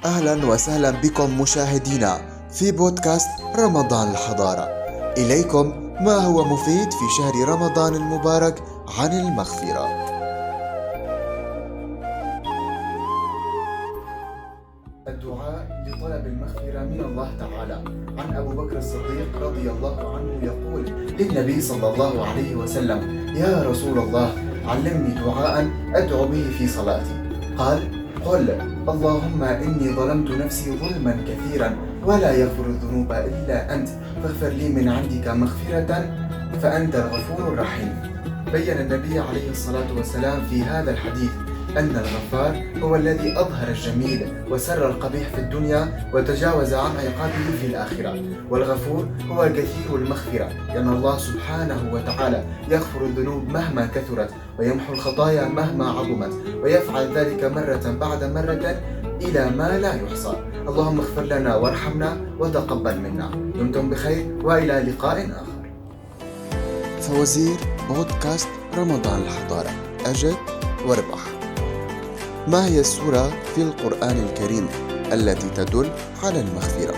أهلا وسهلا بكم مشاهدينا في بودكاست رمضان الحضارة. إليكم ما هو مفيد في شهر رمضان المبارك عن المغفرة. الدعاء لطلب المغفرة من الله تعالى. عن أبو بكر الصديق رضي الله عنه يقول للنبي صلى الله عليه وسلم: يا رسول الله، علمني دعاء أدعو به في صلاتي. قال: قل: اللهم إني ظلمت نفسي ظلما كثيرا ولا يغفر الذنوب إلا أنت، فاغفر لي من عندك مغفرة فأنت الغفور الرحيم. بين النبي عليه الصلاة والسلام في هذا الحديث أن الغفار هو الذي أظهر الجميل وسر القبيح في الدنيا وتجاوز عن عقابه في الآخرة، والغفور هو كثير المغفرة، لأن الله سبحانه وتعالى يغفر الذنوب مهما كثرت ويمحو الخطايا مهما عظمت، ويفعل ذلك مرة بعد مرة إلى ما لا يحصى. اللهم اغفر لنا وارحمنا وتقبل منا. دمتم بخير وإلى لقاء آخر. فوزير بودكاست رمضان الحضارة، أجد واربح. ما هي السورة في القرآن الكريم التي تدل على المغفرة؟